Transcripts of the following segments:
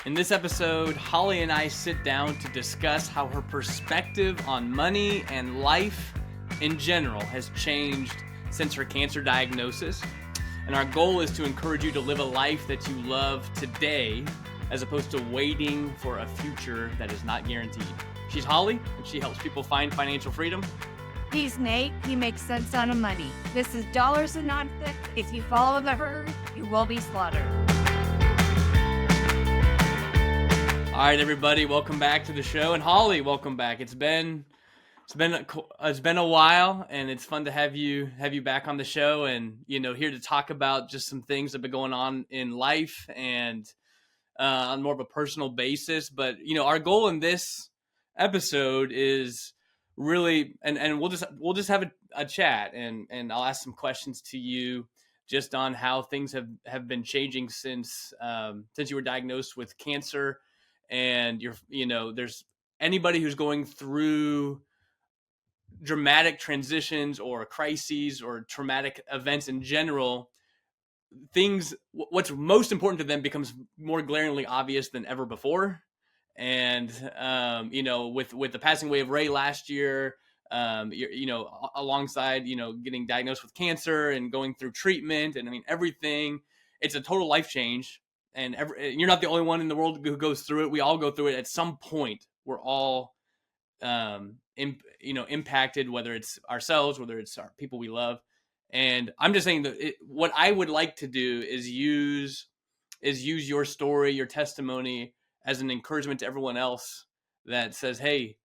In this episode, Holly and I sit down to discuss how her perspective on money and life in general has changed since her cancer diagnosis. And our goal is to encourage you to live a life that you love today as opposed to waiting for a future that is not guaranteed. She's Holly, and she helps people find financial freedom. He's Nate. He makes sense out of money. This is Dollars and Nonsense. If you follow the herd, you will be slaughtered. All right, everybody, welcome back to the show, and Holly, welcome back. It's been a while, and it's fun to have you back on the show, and here to talk about just some things that have been going on in life and on more of a personal basis. But our goal in this episode is really, and we'll just have a chat, and I'll ask some questions to you just on how things have been changing since you were diagnosed with cancer. And there's anybody who's going through dramatic transitions or crises or traumatic events in general, what's most important to them becomes more glaringly obvious than ever before. And with the passing away of Ray last year, alongside getting diagnosed with cancer and going through treatment, and everything, it's a total life change. And you're not the only one in the world who goes through it. We all go through it at some point. We're all impacted, whether it's ourselves, whether it's our people we love. And I'm just saying that what I would like to do is use your story, your testimony, as an encouragement to everyone else that says, hey,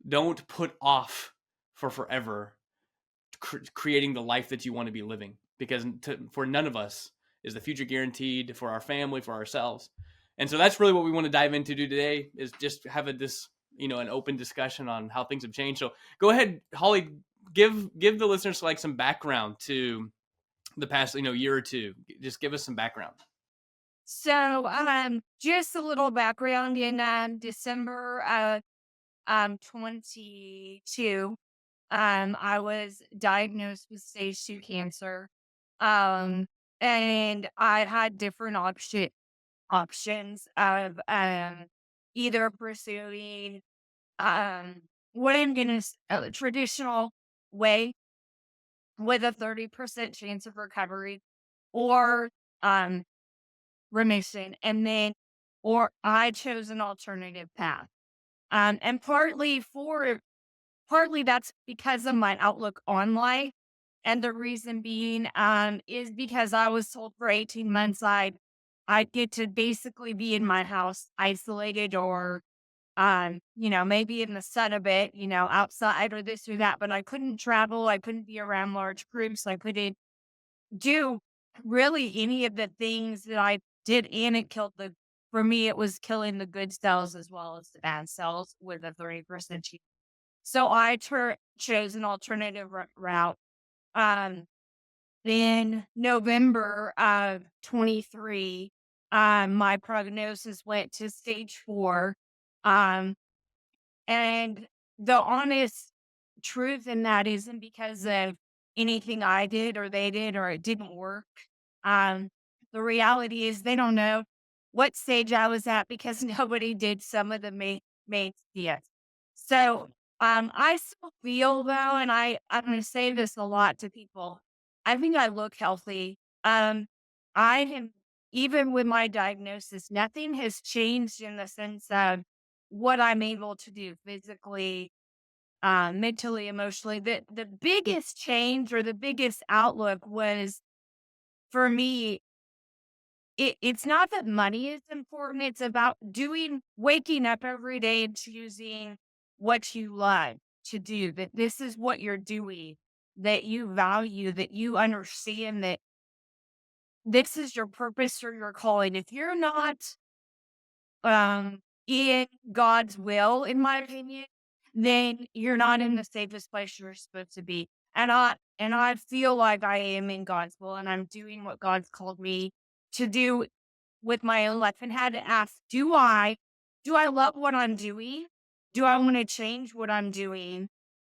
don't put off for forever creating the life that you want to be living, because for none of us is the future guaranteed, for our family, for ourselves. And so that's really what we want to dive into today, is just have an open discussion on how things have changed. So go ahead, Holly, give the listeners like some background to the past year or two. Just give us some background. So, just a little background. In December of 22, I was diagnosed with stage 2 cancer. Um, and I had different options of either pursuing what I'm gonna traditional way with a 30% chance of recovery, or um remission, and then or I chose an alternative path. And partly that's because of my outlook on life. And the reason being is because I was told for 18 months I'd get to basically be in my house isolated, or maybe in the sun a bit, outside or this or that, but I couldn't travel. I couldn't be around large groups. I couldn't do really any of the things that I did. And for me, it was killing the good cells as well as the bad cells with a 30% chance. So I chose an alternative route. Um, in November of 23, my prognosis went to stage 4. Um, and the honest truth in that isn't because of anything I did or they did or it didn't work. Um, the reality is they don't know what stage I was at because nobody did some of the main yes. So I still feel though, and I'm going to say this a lot to people. I think I look healthy. I am, even with my diagnosis, nothing has changed in the sense of what I'm able to do physically, mentally, emotionally. The biggest change or the biggest outlook was, for me, it's not that money is important. It's about waking up every day and choosing what you love to do, that this is what you're doing, that you value, that you understand that this is your purpose or your calling. If you're not in God's will, in my opinion, then you're not in the safest place you're supposed to be. And I feel like I am in God's will, and I'm doing what God's called me to do with my own life, and had to ask, do I love what I'm doing? Do I want to change what I'm doing?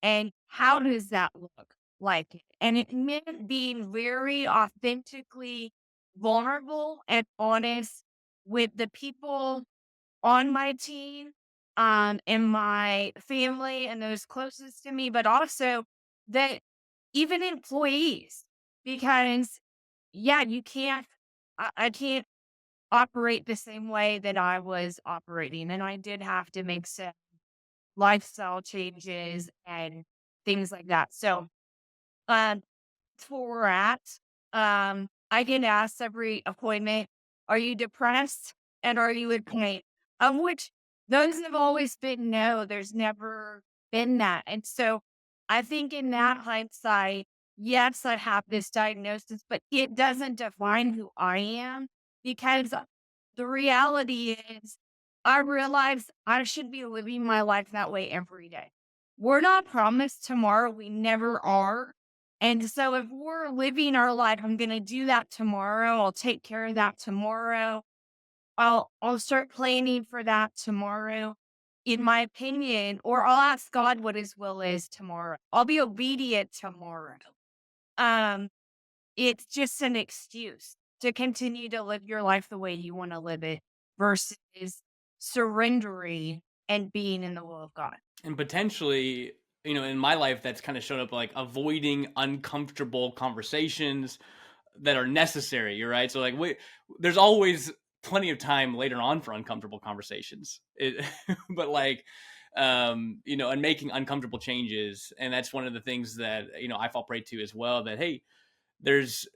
And how does that look like? And it meant being very authentically vulnerable and honest with the people on my team, and my family and those closest to me, but also that even employees, because yeah, you can't, I can't operate the same way that I was operating. And I did have to make some lifestyle changes and things like that. So, um, for rat, I get asked every appointment, "Are you depressed? And are you in pain?" Of which those have always been no, there's never been that. And so I think in that hindsight, yes, I have this diagnosis, but it doesn't define who I am because the reality is I realize I should be living my life that way every day. We're not promised tomorrow. We never are. And so if we're living our life, I'm gonna do that tomorrow. I'll take care of that tomorrow. I'll start planning for that tomorrow, in my opinion, or I'll ask God what his will is tomorrow. I'll be obedient tomorrow. Um, it's just an excuse to continue to live your life the way you want to live it versus surrendering and being in the will of God. And potentially, in my life, that's kind of shown up like avoiding uncomfortable conversations that are necessary. You're right. So like, wait, there's always plenty of time later on for uncomfortable conversations. But like, and making uncomfortable changes, and that's one of the things that I fall prey to as well. That hey, there's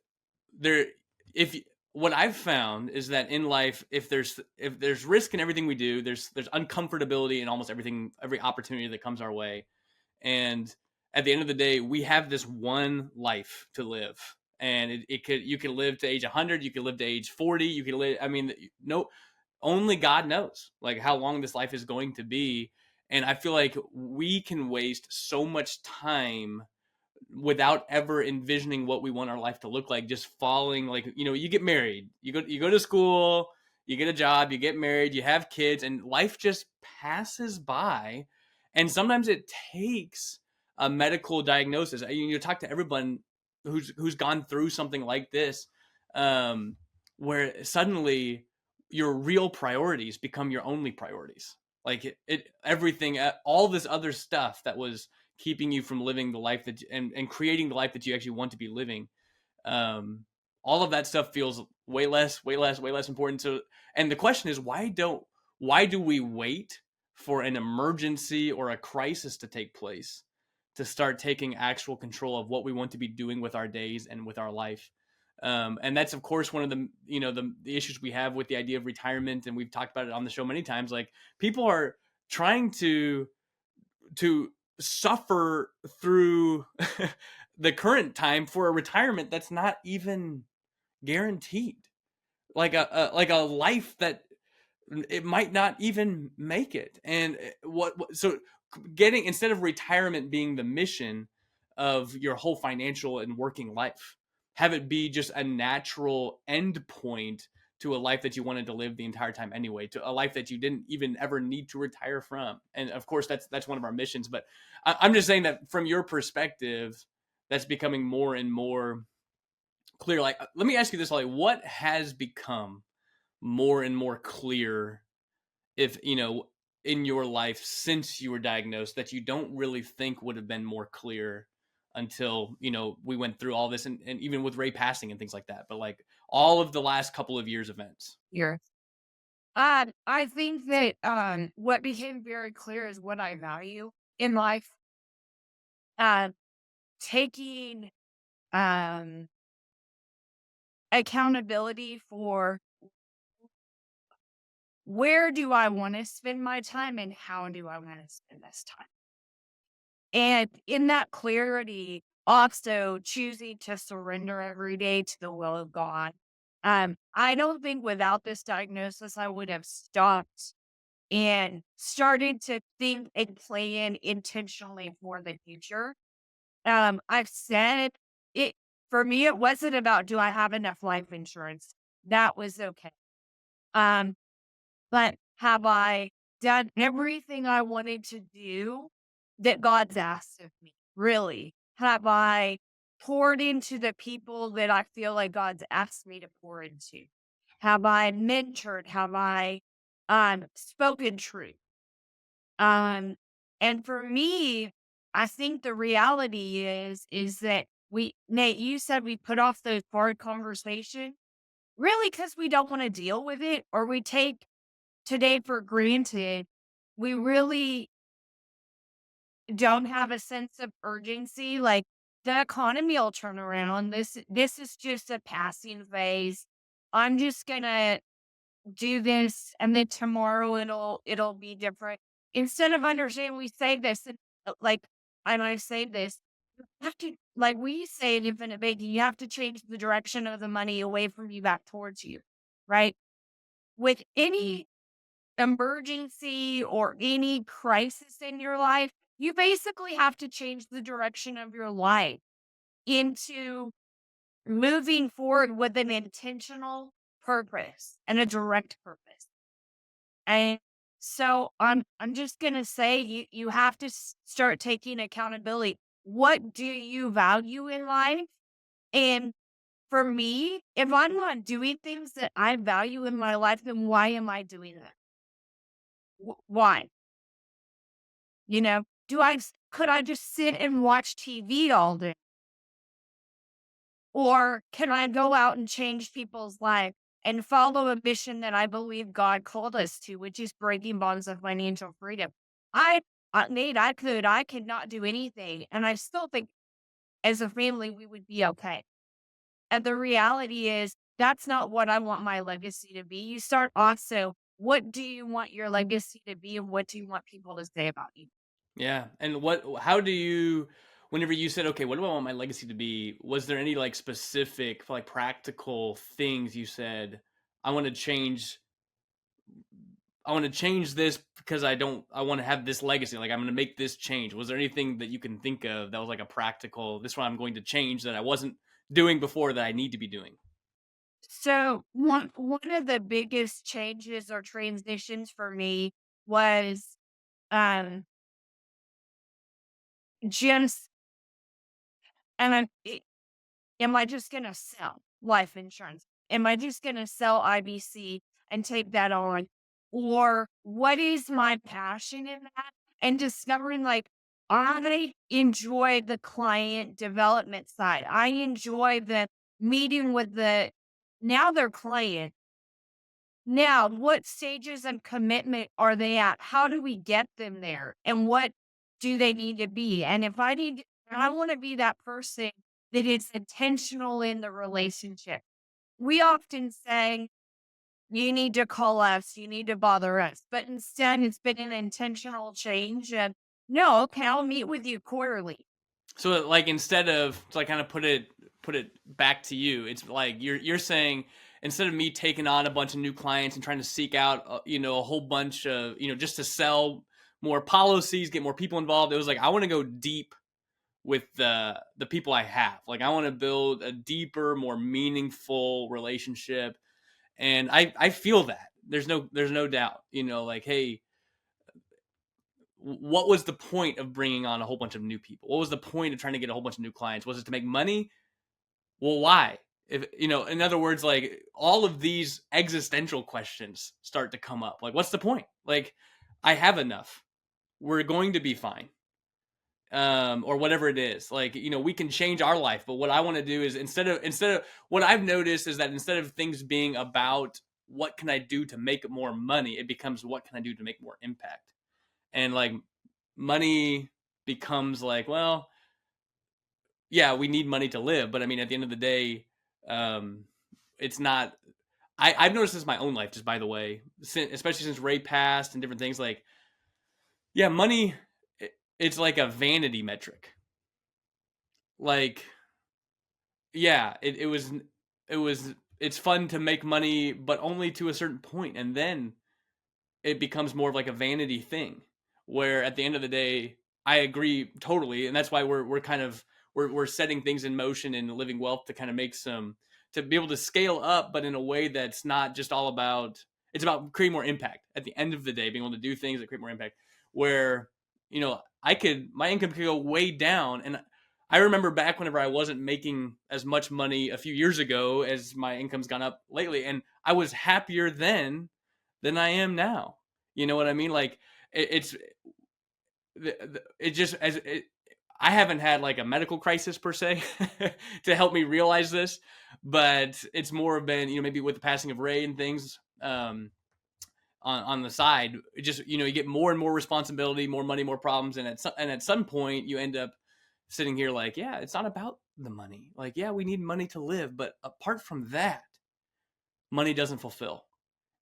there if what I've found is that in life, if there's risk in everything we do, there's uncomfortability in almost everything, every opportunity that comes our way. And at the end of the day, we have this one life to live. And you could live to age 100, you could live to age 40, you could live, I mean, no, only God knows like how long this life is going to be. And I feel like we can waste so much time without ever envisioning what we want our life to look like, just falling, like, you get married, you go to school, you get a job, you get married, you have kids, and life just passes by. And sometimes it takes a medical diagnosis. You talk to everyone who's gone through something like this, um, where suddenly your real priorities become your only priorities. Like everything, all this other stuff that was keeping you from living the life that and creating the life that you actually want to be living. Um, all of that stuff feels way less important. So, and the question is, why do we wait for an emergency or a crisis to take place to start taking actual control of what we want to be doing with our days and with our life? And that's of course one of the issues we have with the idea of retirement, and we've talked about it on the show many times. Like people are trying to suffer through the current time for a retirement that's not even guaranteed, like a life that it might not even make it. And so getting, instead of retirement being the mission of your whole financial and working life, have it be just a natural end point to a life that you wanted to live the entire time anyway, to a life that you didn't even ever need to retire from. And of course that's one of our missions. But I'm just saying that from your perspective, that's becoming more and more clear. Like, let me ask you this, like, what has become more and more clear, if in your life since you were diagnosed, that you don't really think would have been more clear until we went through all this, and even with Ray passing and things like that, but like all of the last couple of years events? Here. I think that what became very clear is what I value in life. Uh, taking um accountability for where do I want to spend my time and how do I want to spend this time. And in that clarity, also choosing to surrender every day to the will of God. I don't think without this diagnosis, I would have stopped and started to think and plan intentionally for the future. I've said it for me, it wasn't about do I have enough life insurance? That was okay. Um, but have I done everything I wanted to do that God's asked of me? Really? Have I poured into the people that I feel like God's asked me to pour into? Have I mentored? Have I spoken truth. Um, and for me, I think the reality is that Nate, you said we put off those hard conversation really because we don't want to deal with it or we take today for granted. We really don't have a sense of urgency. Like the economy will turn around. This is just a passing phase. I'm just gonna do this and then tomorrow it'll be different. Instead of understanding we say this and like and I say this, you have to like we say in Infinite Banking, you have to change the direction of the money away from you back towards you. Right? With any emergency or any crisis in your life, you basically have to change the direction of your life into moving forward with an intentional purpose and a direct purpose. And so I'm just gonna say you have to start taking accountability. What do you value in life? And for me, if I'm not doing things that I value in my life, then why am I doing that? Why? You know, could I just sit and watch TV all day? Or can I go out and change people's life and follow a mission that I believe God called us to, which is breaking bonds of financial freedom? I, Nate, I could not do anything. And I still think as a family, we would be okay. And the reality is that's not what I want my legacy to be. You start also, what do you want your legacy to be? And what do you want people to say about you? Yeah. And how do you, whenever you said, okay, what do I want my legacy to be? Was there any like specific, like practical things you said, I want to change, I want to change this because I want to have this legacy. Like I'm going to make this change. Was there anything that you can think of that was like a practical, this one I'm going to change that I wasn't doing before that I need to be doing? So one of the biggest changes or transitions for me was um just and am I just gonna sell life insurance? Am I just gonna sell IBC and take that on? Or what is my passion in that? And discovering like I enjoy the client development side. I enjoy the meeting with their client. Now, what stages of commitment are they at? How do we get them there? And what do they need to be? And if I want to be that person that is intentional in the relationship. We often say, you need to call us, you need to bother us. But instead, it's been an intentional change. And no, okay, I'll meet with you quarterly. So like instead of, so I kind of put it back to you, it's like you're saying, instead of me taking on a bunch of new clients and trying to seek out a whole bunch of, just to sell more policies, get more people involved, it was like I want to go deep with the people I have. Like I want to build a deeper, more meaningful relationship, and I feel that there's no doubt. Like, hey, what was the point of bringing on a whole bunch of new people? What was the point of trying to get a whole bunch of new clients? Was it to make money? Well, why? If in other words, like all of these existential questions start to come up. Like, what's the point? Like, I have enough. We're going to be fine. Or whatever it is. Like, we can change our life, but what I want to do is instead of what I've noticed is that instead of things being about what can I do to make more money, it becomes what can I do to make more impact. And like money becomes like, well, yeah, we need money to live, but I mean, at the end of the day, um, it's not. I've noticed this in my own life, just by the way, especially since Ray passed and different things. Like, yeah, money, it's like a vanity metric. Like, yeah, it's fun to make money, but only to a certain point, and then it becomes more of like a vanity thing. Where at the end of the day, I agree totally, and that's why we're kind of we're setting things in motion and living wealth to kind of make some to be able to scale up, but in a way that's not just all about. It's about creating more impact. At the end of the day, being able to do things that create more impact. Where my income could go way down, and I remember back whenever I wasn't making as much money a few years ago as my income's gone up lately, and I was happier then than I am now. You know what I mean? Like it's it just as it, I haven't had like a medical crisis per se to help me realize this, but it's more been, maybe with the passing of Ray and things, on the side, it just, you get more and more responsibility, more money, more problems, and at some point you end up sitting here like, yeah, it's not about the money. Like, yeah, we need money to live, but apart from that, money doesn't fulfill.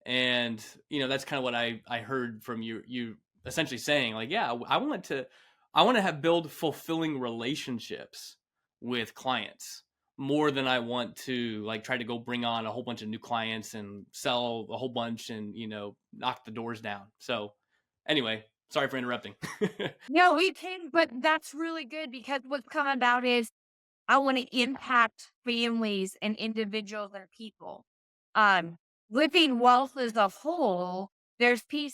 And that's kind of what I heard from you essentially saying, like, yeah, I want to have build fulfilling relationships with clients more than I want to like try to go bring on a whole bunch of new clients and sell a whole bunch and knock the doors down. So anyway, sorry for interrupting. No, we can, but that's really good because what's come about is I want to impact families and individuals and people. Um, Living wealth as a whole, there's new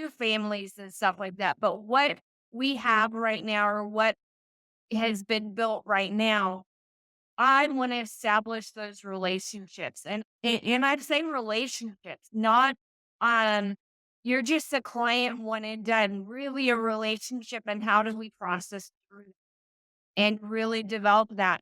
families and stuff like that. But what we have right now, or what has been built right now, I want to establish those relationships, and I'd say relationships, not um, you're just a client one and done. Really, a relationship, and how do we process through and really develop that?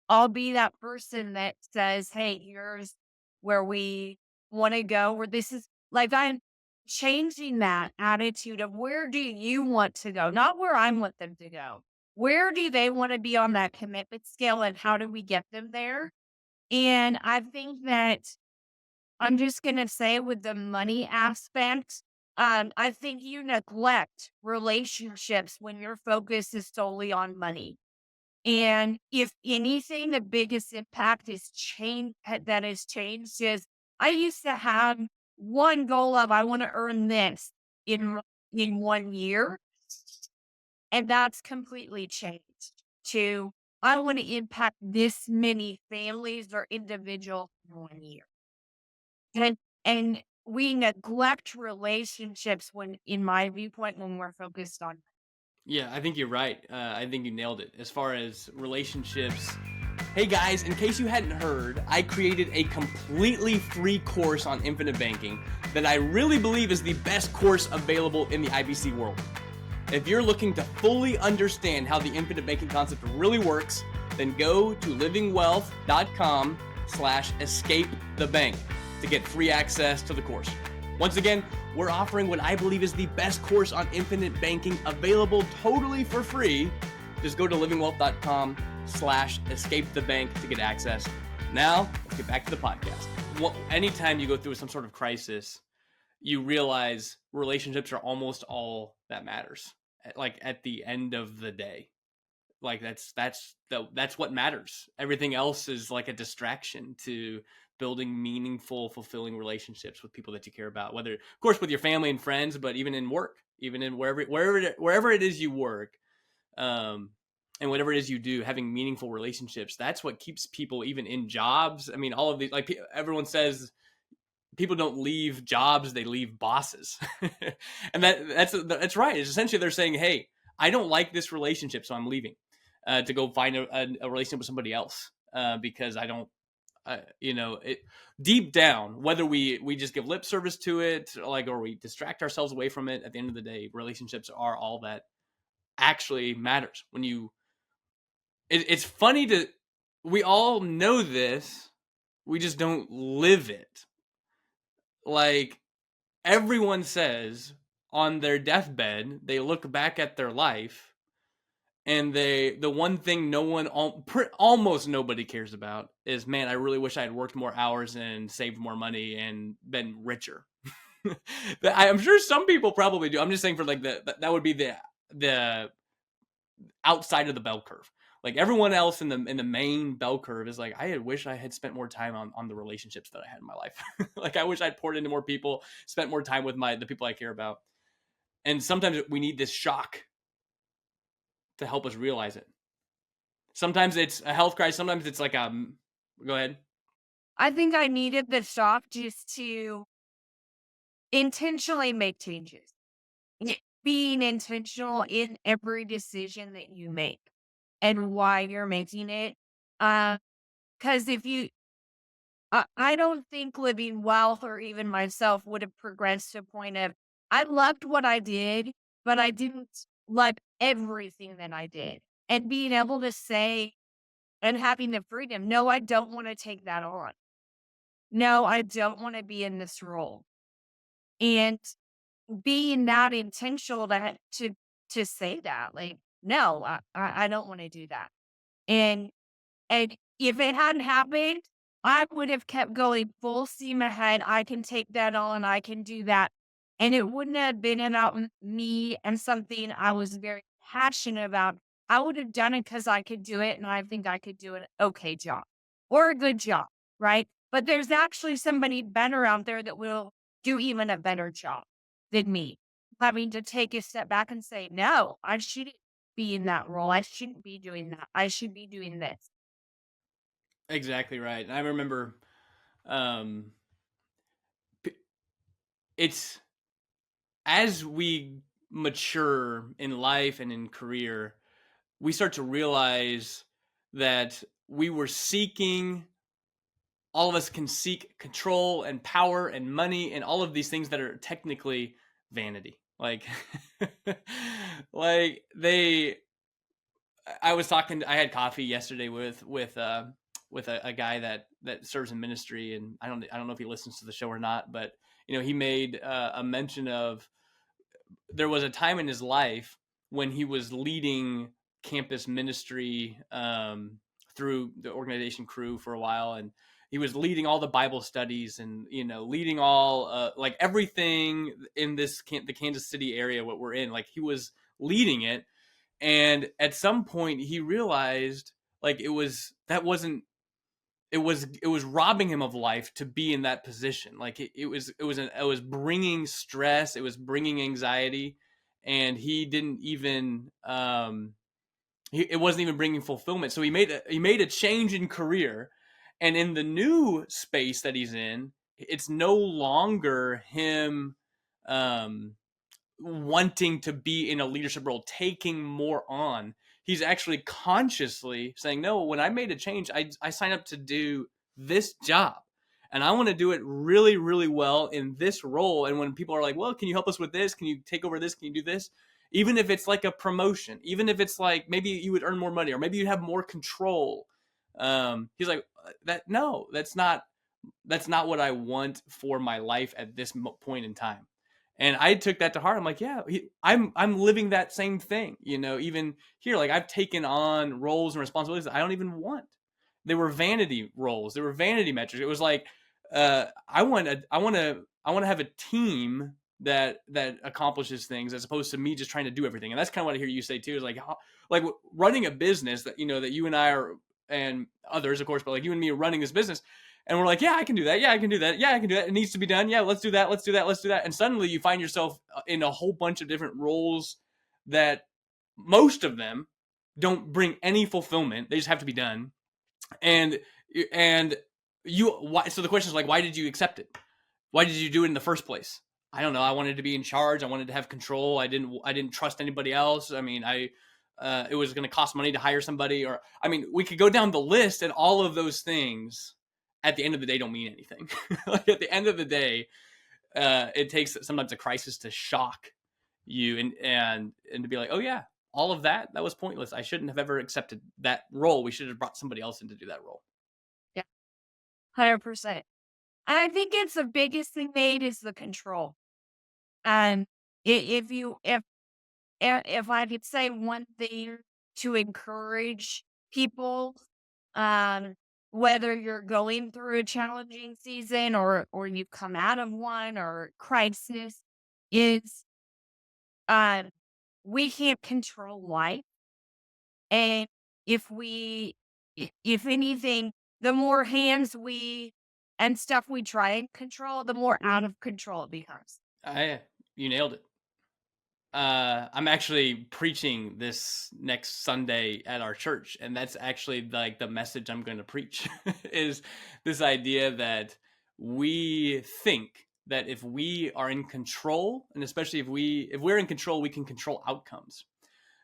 I'll be that person that says, "Hey, here's where we want to go. Where this is like I'm changing that attitude of where do you want to go, not where I want them to go. Where do they want to be on that commitment scale, and how do we get them there?" And I think that I'm just gonna say with the money aspect, I think you neglect relationships when your focus is solely on money. And if anything, the biggest impact is that has changed is I used to have one goal of I want to earn this in in 1 year, and that's completely changed to I want to impact this many families or individuals in 1 year. And we neglect relationships when, in my viewpoint, when we're focused on. Yeah, I think you're right. I think you nailed it. As far as relationships, hey guys, in case you hadn't heard, I created a completely free course on infinite banking that I really believe is the best course available in the IBC world. If you're looking to fully understand how the infinite banking concept really works, then go to livingwealth.com/escape the bank to get free access to the course. Once again, we're offering what I believe is the best course on infinite banking available totally for free. Just go to livingwealth.com/escape the bank to get access. Now, let's get back to the podcast. Anytime you go through some sort of crisis, you realize relationships are almost all that matters. Like at the end of the day, like that's what matters. Everything else is like a distraction to building meaningful, fulfilling relationships with people that you care about, whether of course with your family and friends, but even in work, even in wherever it is you work, um and whatever it is you do, having meaningful relationships, that's what keeps people even in jobs. I mean, all of these, like everyone says, people don't leave jobs, they leave bosses. And that's right. It's essentially they're saying, hey, I don't like this relationship, so I'm leaving to go find a relationship with somebody else, because I don't, it deep down, whether we just give lip service to it, like, or we distract ourselves away from it, at the end of the day, relationships are all that actually matters. It's funny we all know this, we just don't live it. Like, everyone says on their deathbed, they look back at their life, and the one thing almost nobody cares about is, man, I really wish I had worked more hours and saved more money and been richer. I'm sure some people probably do. I'm just saying, for like that would be the outside of the bell curve. Like everyone else in the main bell curve is like, I wish I had spent more time on the relationships that I had in my life. Like I wish I'd poured into more people, spent more time with the people I care about. And sometimes we need this shock to help us realize it. Sometimes it's a health crisis. Sometimes it's like go ahead. I think I needed the shock just to intentionally make changes. Being intentional in every decision that you make and why you're making it. Because if you I don't think living wealth or even myself would have progressed to a point of I loved what I did, but I didn't love everything that I did. And being able to say and having the freedom, no, I don't want to take that on. No, I don't want to be in this role. And being that intentional to say that, like, no, I don't want to do that. And And if it hadn't happened, I would have kept going full steam ahead. I can take that on. I can do that. And it wouldn't have been about me and something I was very passionate about. I would have done it because I could do it. And I think I could do an okay job or a good job. Right. But there's actually somebody better out there that will do even a better job than me. Having to take a step back and say, no, I shouldn't be in that role. I shouldn't be doing that. I should be doing this. Exactly right. And I remember, um, it's as we mature in life and in career, we start to realize that we were seeking, all of us can seek control and power and money and all of these things that are technically vanity. Like, like they, I was talking, I had coffee yesterday with a guy that serves in ministry, and I don't know if he listens to the show or not, but he made a mention of there was a time in his life when he was leading campus ministry through the organization Crew for a while, and he was leading all the Bible studies and leading all like everything in the Kansas City area what we're in. Like he was leading it, and at some point he realized like it was robbing him of life to be in that position. Like it was bringing stress, it was bringing anxiety, and he didn't even it wasn't even bringing fulfillment. So he made a change in career, and in the new space that he's in, it's no longer him um wanting to be in a leadership role, taking more on. He's actually consciously saying, no, when I made a change, I signed up to do this job. And I want to do it really, really well in this role. And when people are like, well, can you help us with this? Can you take over this? Can you do this? Even if it's like a promotion, even if it's like maybe you would earn more money or maybe you'd have more control. He's like, no, that's not what I want for my life at this point in time. And I took that to heart. I'm like, yeah, I'm living that same thing. Even here, like I've taken on roles and responsibilities that I don't even want. They were vanity roles. They were vanity metrics. It was like, I want to have a team that accomplishes things as opposed to me just trying to do everything. And that's kind of what I hear you say too. Is like running a business that that you and I are, and others, of course, but like you and me are running this business. And we're like, yeah, I can do that. Yeah, I can do that. Yeah, I can do that. It needs to be done. Yeah, let's do that. Let's do that. Let's do that. And suddenly you find yourself in a whole bunch of different roles that most of them don't bring any fulfillment. They just have to be done. And and why? So the question is like, why did you accept it? Why did you do it in the first place? I don't know. I wanted to be in charge. I wanted to have control. I didn't trust anybody else. I mean, it was going to cost money to hire somebody, or I mean, we could go down the list, and all of those things at the end of the day don't mean anything. Like at the end of the day, it takes sometimes a crisis to shock you and to be like, oh yeah, all of that was pointless. I shouldn't have ever accepted that role. We should have brought somebody else in to do that role. Yeah, 100%. And I think it's the biggest thing made is the control. And if you if I could say one thing to encourage people, um, whether you're going through a challenging season or you've come out of one or crisis, is um, we can't control life, and if we, if anything, the more hands we and stuff we try and control, the more out of control it becomes. You nailed it. I'm actually preaching this next Sunday at our church, and that's actually like the message I'm going to preach is this idea that we think that if we are in control, and especially if we're in control, we can control outcomes.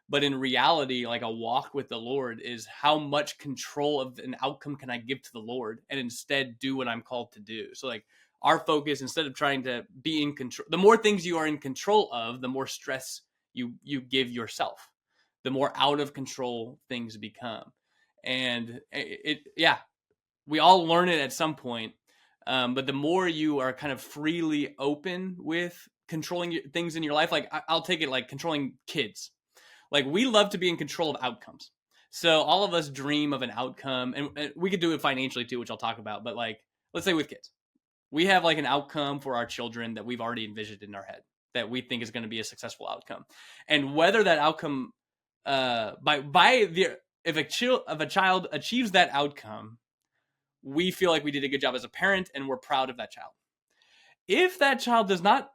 But in reality, like a walk with the Lord is how much control of an outcome can I give to the Lord and instead do what I'm called to do. So like our focus, instead of trying to be in control, the more things you are in control of, the more stress you give yourself, the more out of control things become. And yeah, we all learn it at some point. But the more you are kind of freely open with controlling things in your life, like I'll take it like controlling kids. Like we love to be in control of outcomes. So all of us dream of an outcome, and we could do it financially too, which I'll talk about. But like, let's say with kids, we have like an outcome for our children that we've already envisioned in our head that we think is going to be a successful outcome, and whether that outcome, by the if a child achieves that outcome, we feel like we did a good job as a parent, and we're proud of that child. If that child does not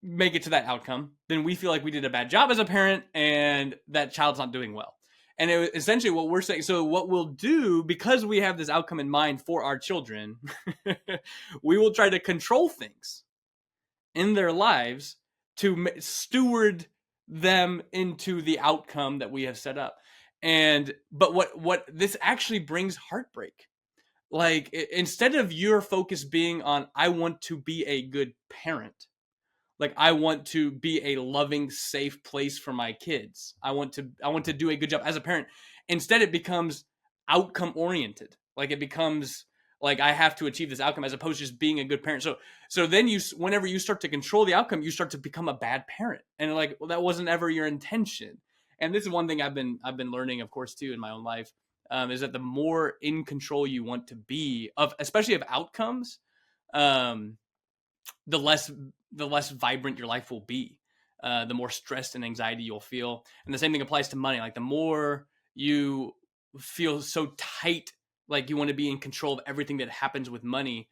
make it to that outcome, then we feel like we did a bad job as a parent and that child's not doing well. And essentially what we're saying, so what we'll do, because we have this outcome in mind for our children, we will try to control things in their lives to steward them into the outcome that we have set up. But what this actually brings heartbreak. Like instead of your focus being on, I want to be a good parent, like I want to be a loving, safe place for my kids. I want to do a good job as a parent. Instead, it becomes outcome oriented. Like it becomes like I have to achieve this outcome as opposed to just being a good parent. So then whenever you start to control the outcome, you start to become a bad parent. And like, well, that wasn't ever your intention. And this is one thing I've been learning, of course, too, in my own life, is that the more in control you want to be of, especially of outcomes, um, the less vibrant your life will be, the more stress and anxiety you'll feel. And the same thing applies to money. Like the more you feel so tight, like you want to be in control of everything that happens with money,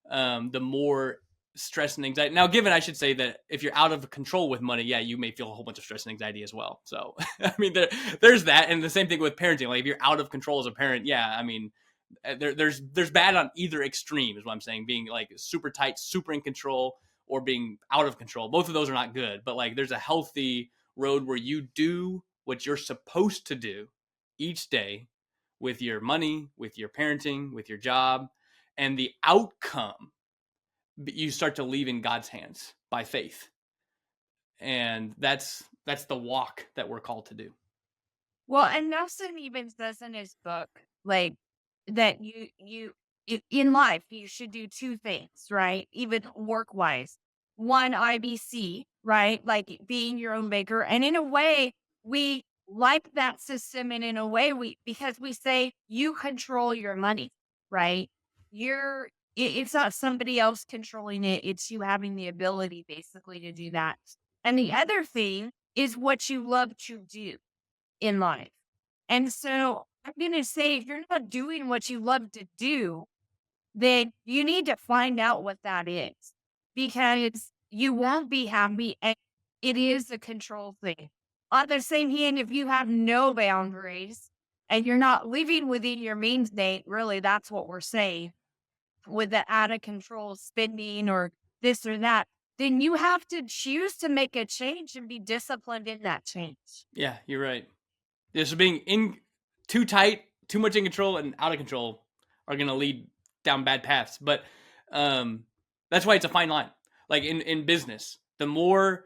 the more stress and anxiety. Now, given I should say that if you're out of control with money, yeah, you may feel a whole bunch of stress and anxiety as well. So, I mean, there's that. And the same thing with parenting. Like if you're out of control as a parent, yeah, I mean, there's bad on either extreme is what I'm saying. Being like super tight, super in control, or being out of control. Both of those are not good. But like there's a healthy road where you do what you're supposed to do each day with your money, with your parenting, with your job, and the outcome you start to leave in God's hands by faith. And that's the walk that we're called to do. Well, and Nelson even says in his book, like that in life you should do two things, right? Even work wise. One, IBC, right? Like being your own baker. And in a way, we like that system. And in a way, because we say you control your money, right? It's not somebody else controlling it. It's you having the ability basically to do that. And the other thing is what you love to do in life. And so I'm going to say, if you're not doing what you love to do, then you need to find out what that is, because you won't be happy. And it is a control thing. On the same hand, if you have no boundaries and you're not living within your means state, really, that's what we're saying with the out of control spending or this or that, then you have to choose to make a change and be disciplined in that change. Yeah, you're right. Yeah, so being in too tight, too much in control, and out of control are going to lead down bad paths. But that's why it's a fine line. Like in business, the more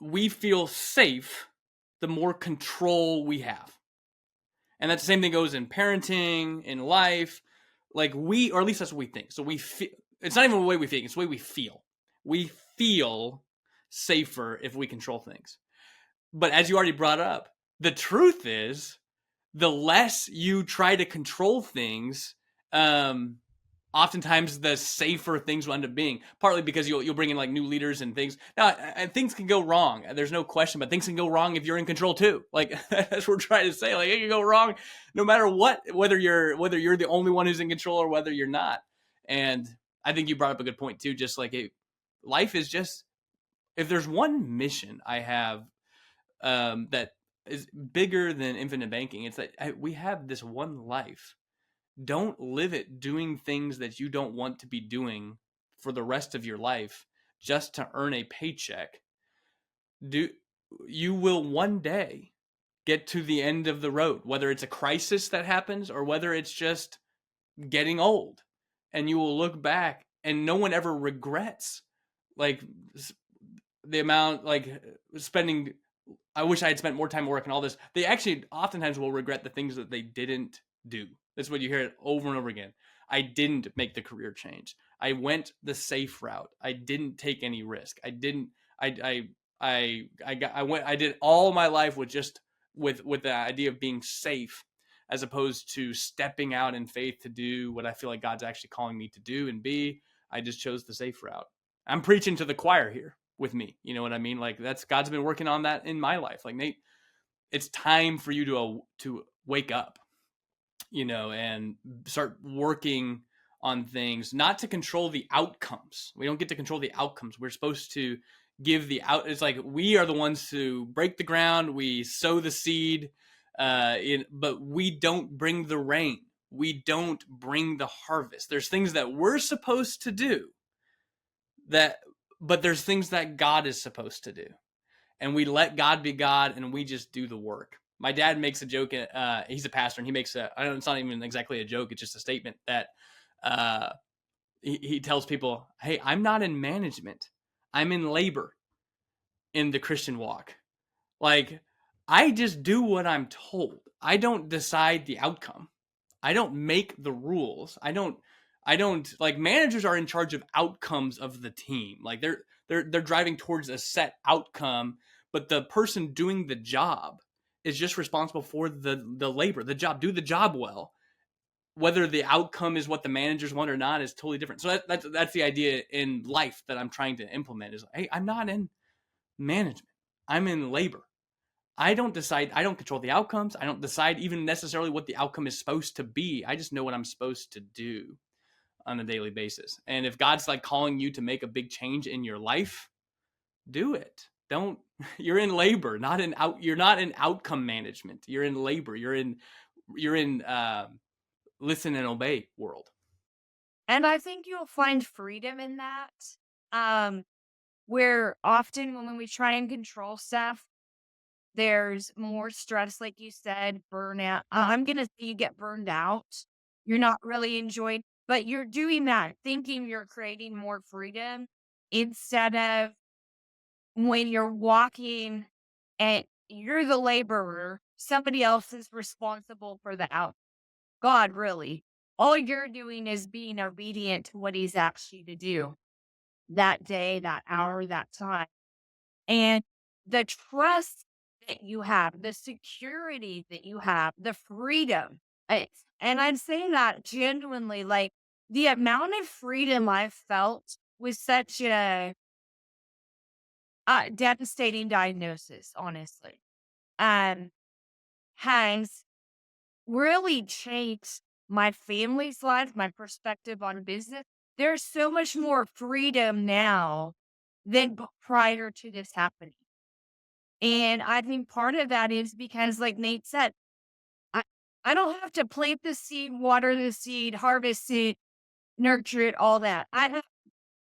we feel safe, the more control we have. And that's the same thing goes in parenting, in life. Like or at least that's what we think. So we feel, it's not even the way we think, it's the way we feel. We feel safer if we control things. But as you already brought up, the truth is, the less you try to control things, oftentimes the safer things will end up being. Partly because you'll bring in like new leaders and things. Now, and things can go wrong. There's no question, but things can go wrong if you're in control too. Like that's what we're trying to say. Like it can go wrong no matter what, whether you're the only one who's in control or whether you're not. And I think you brought up a good point too. Just like life is just, if there's one mission I have that is bigger than infinite banking, it's that we have this one life. Don't live it doing things that you don't want to be doing for the rest of your life just to earn a paycheck. you will one day get to the end of the road, whether it's a crisis that happens or whether it's just getting old, and you will look back and no one ever regrets like the amount, like spending, I wish I had spent more time working all this. They actually oftentimes will regret the things that they didn't do. That's what you hear it over and over again. I didn't make the career change. I went the safe route. I didn't take any risk. I didn't. I went. I did all my life with just with the idea of being safe, as opposed to stepping out in faith to do what I feel like God's actually calling me to do and be. I just chose the safe route. I'm preaching to the choir here with me. You know what I mean? Like that's God's been working on that in my life. Like Nate, it's time for you to wake up, and start working on things, not to control the outcomes. We don't get to control the outcomes. We're supposed to give the out. It's like we are the ones to break the ground. We sow the seed, but we don't bring the rain. We don't bring the harvest. There's things that we're supposed to do but there's things that God is supposed to do, and we let God be God, and we just do the work. My dad makes a joke. He's a pastor, and he makes it's not even exactly a joke. It's just a statement that he tells people, hey, I'm not in management. I'm in labor in the Christian walk. Like, I just do what I'm told. I don't decide the outcome. I don't make the rules. I don't like, managers are in charge of outcomes of the team. Like they're driving towards a set outcome, but the person doing the job is just responsible for the labor, the job. Do the job well. Whether the outcome is what the managers want or not is totally different. So that's the idea in life that I'm trying to implement is, hey, I'm not in management. I'm in labor. I don't decide. I don't control the outcomes. I don't decide even necessarily what the outcome is supposed to be. I just know what I'm supposed to do on a daily basis. And if God's like calling you to make a big change in your life, do it. Don't, you're in labor, you're not in outcome management. You're in labor. You're in listen and obey world. And I think you'll find freedom in that. Where often when we try and control stuff, there's more stress, like you said, burnout. I'm going to say you get burned out. You're not really enjoying, but you're doing that thinking you're creating more freedom instead of when you're walking and you're the laborer, somebody else is responsible for the out. God, really. All you're doing is being obedient to what he's asked you to do that day, that hour, that time. And the trust that you have, the security that you have, the freedom. And I'm saying that genuinely, like the amount of freedom I felt with such a devastating diagnosis, honestly, um, has really changed my family's life, my perspective on business. There's so much more freedom now than prior to this happening. And I think part of that is because, like Nate said, I, I don't have to plant the seed, water the seed, harvest it, nurture it, all that. I have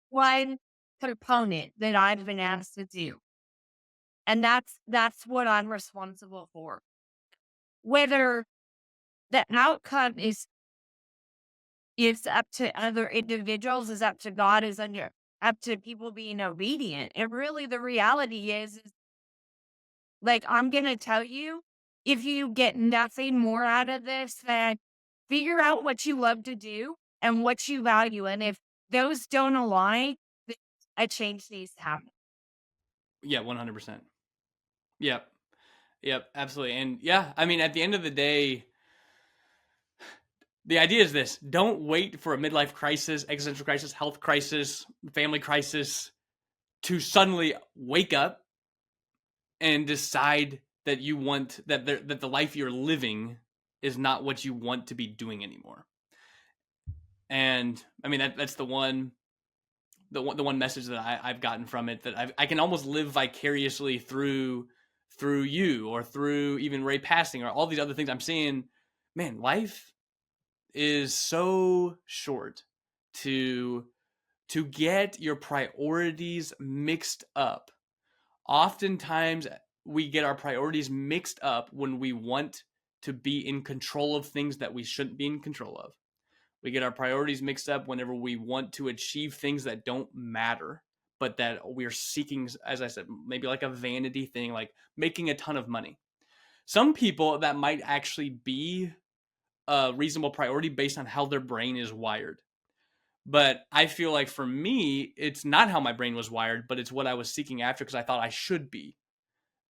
one component that I've been asked to do. And that's what I'm responsible for. Whether the outcome is up to other individuals, is up to God, up to people being obedient. And really the reality is like, I'm gonna tell you, if you get nothing more out of this, then figure out what you love to do and what you value. And if those don't align, then a change needs to happen. Yeah, 100%. Yep. Yep, absolutely. And yeah, I mean, at the end of the day, the idea is this: don't wait for a midlife crisis, existential crisis, health crisis, family crisis to suddenly wake up and decide that you want that the life you're living is not what you want to be doing anymore. And I mean, that's the one message that I've gotten from it, that I can almost live vicariously through you, or through even Ray passing, or all these other things I'm seeing. Man, life is so short to get your priorities mixed up. Oftentimes we get our priorities mixed up when we want to be in control of things that we shouldn't be in control of. We get our priorities mixed up whenever we want to achieve things that don't matter, but that we're seeking, as I said, maybe like a vanity thing, like making a ton of money. Some people, that might actually be a reasonable priority based on how their brain is wired. But I feel like for me, it's not how my brain was wired, but it's what I was seeking after because I thought I should be.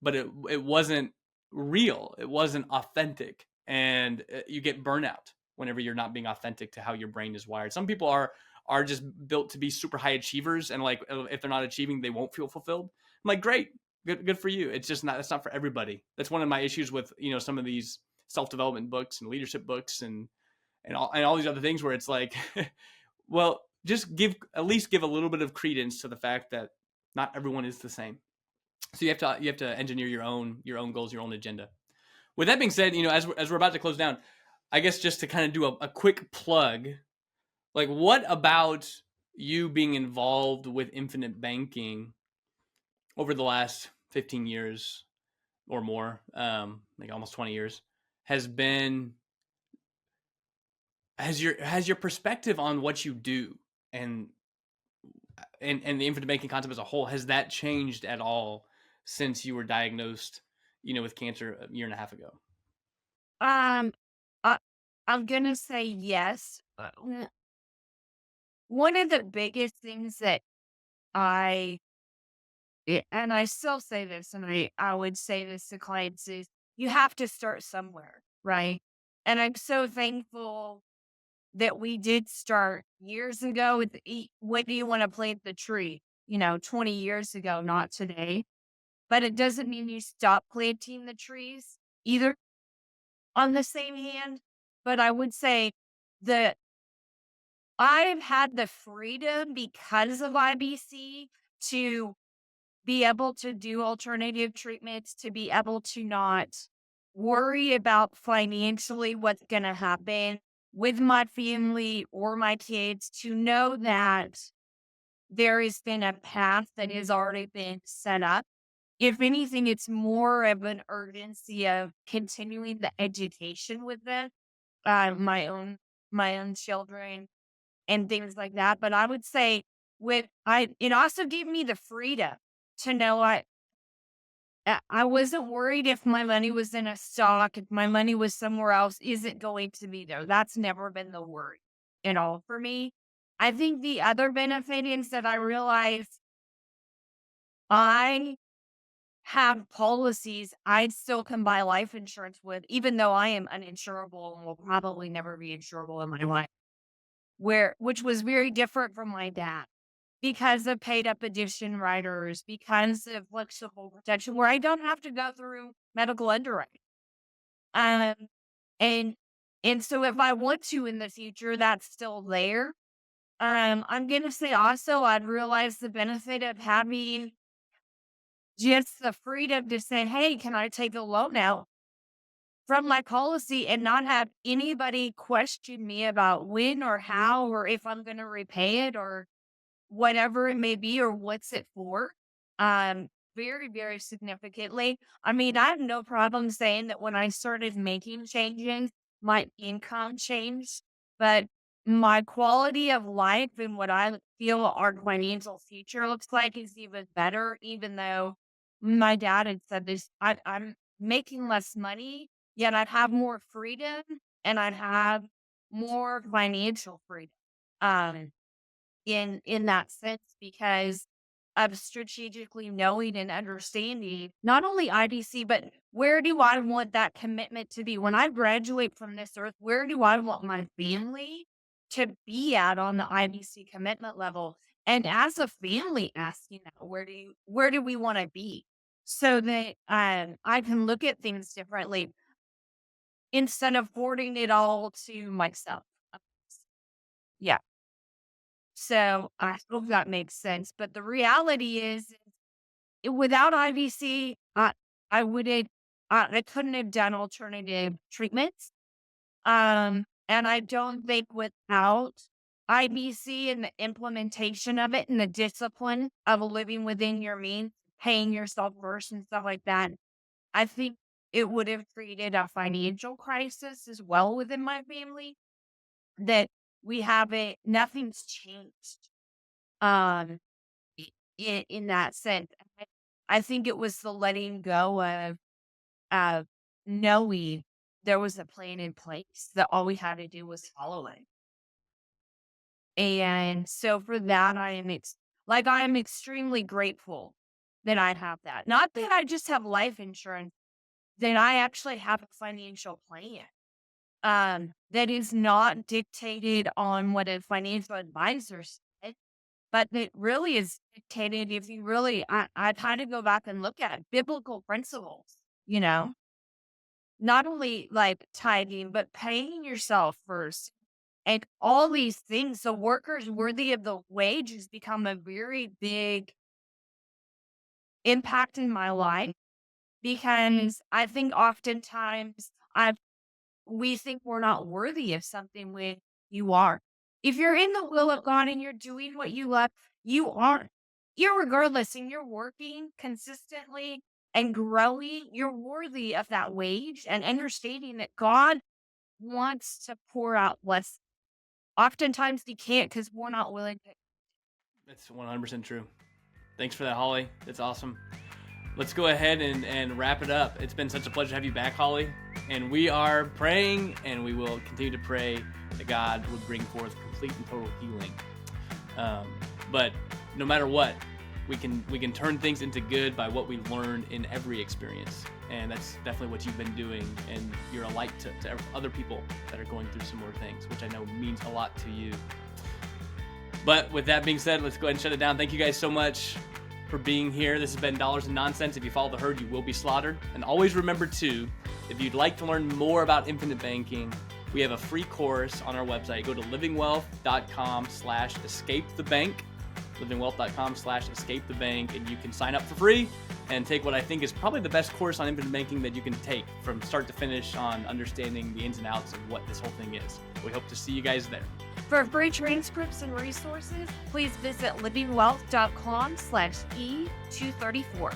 But it wasn't real. It wasn't authentic. And you get burnout whenever you're not being authentic to how your brain is wired. Some people are just built to be super high achievers, and like if they're not achieving, they won't feel fulfilled. I'm like, great, good for you. It's just not. That's not for everybody. That's one of my issues with some of these self development books and leadership books and all these other things where it's like, well, just at least give a little bit of credence to the fact that not everyone is the same. So you have to engineer your own goals, your own agenda. With that being said, as we're about to close down, I guess just to kind of do a quick plug, like what about you being involved with infinite banking over the last 15 years or more, like almost 20 years, has your perspective on what you do and the infinite banking concept as a whole, has that changed at all since you were diagnosed, with cancer a year and a half ago? Um, I, I'm gonna say yes. One of the biggest things that I and I still say this, and I would say this to clients is you have to start somewhere, right? And I'm so thankful that we did start years ago with when do you want to plant the tree? 20 years ago, not today. But it doesn't mean you stop planting the trees either on the same hand. But I would say that I've had the freedom because of IBC to be able to do alternative treatments, to be able to not worry about financially what's going to happen with my family or my kids, to know that there has been a path that has already been set up. If anything, it's more of an urgency of continuing the education with them, my own children and things like that. But I would say it also gave me the freedom to know I wasn't worried if my money was in a stock, if my money was somewhere else, is it going to be there? That's never been the worry for me. I think the other benefit is that I realized I have policies I still can buy life insurance with, even though I am uninsurable and will probably never be insurable in my life, which was very different from my dad because of paid up addition riders, because of flexible protection, where I don't have to go through medical underwriting. Um, and and so if I want to in the future, that's still there. I'm gonna say also I'd realize the benefit of having just the freedom to say, hey, can I take a loan out from my policy and not have anybody question me about when or how or if I'm gonna repay it or whatever it may be or what's it for. Very, very significantly. I mean, I have no problem saying that when I started making changes, my income changed, but my quality of life and what I feel our financial future looks like is even better, even though my dad had said this. I'm making less money, yet I'd have more freedom and I'd have more financial freedom. Um, in that sense because of strategically knowing and understanding not only IDC, but where do I want that commitment to be? When I graduate from this earth, where do I want my family to be at on the IBC commitment level? And as a family asking that, where do we want to be? So that I can look at things differently instead of hoarding it all to myself. Yeah. So I hope that makes sense. But the reality is, without IVC, I wouldn't, I couldn't have done alternative treatments. And I don't think without IBC and the implementation of it and the discipline of living within your means, paying yourself first and stuff like that, I think it would have created a financial crisis as well within my family that we haven't, nothing's changed. Um, in that sense, I think it was the letting go of knowing there was a plan in place that all we had to do was follow it. And so for that, I am extremely grateful that I have that. Not that I just have life insurance, that I actually have a financial plan that is not dictated on what a financial advisor said, but that really is dictated if you really, I've had to go back and look at biblical principles, you know, not only like tithing, but paying yourself first and all these things. So workers worthy of the wage has become a very big impact in my life because I think oftentimes we think we're not worthy of something when you are. If you're in the will of God and you're doing what you love, you are. Irregardless, and you're working consistently and growing, you're worthy of that wage and understanding that God wants to pour out less. Oftentimes he can't because we're not willing to. That's 100% true. Thanks for that, Holly. That's awesome. Let's go ahead and wrap it up. It's been such a pleasure to have you back, Holly. And we are praying, and we will continue to pray that God would bring forth complete and total healing. But no matter what, we can turn things into good by what we learn in every experience. And that's definitely what you've been doing. And you're a light to other people that are going through similar things, which I know means a lot to you. But with that being said, let's go ahead and shut it down. Thank you guys so much for being here. This has been Dollars and Nonsense. If you follow the herd, you will be slaughtered. And always remember too, if you'd like to learn more about infinite banking, we have a free course on our website. Go to livingwealth.com/escapethebank, livingwealth.com/escapethebank, and you can sign up for free and take what I think is probably the best course on infinite banking that you can take from start to finish on understanding the ins and outs of what this whole thing is. We hope to see you guys there. For free transcripts and resources, please visit livingwealth.com/E234.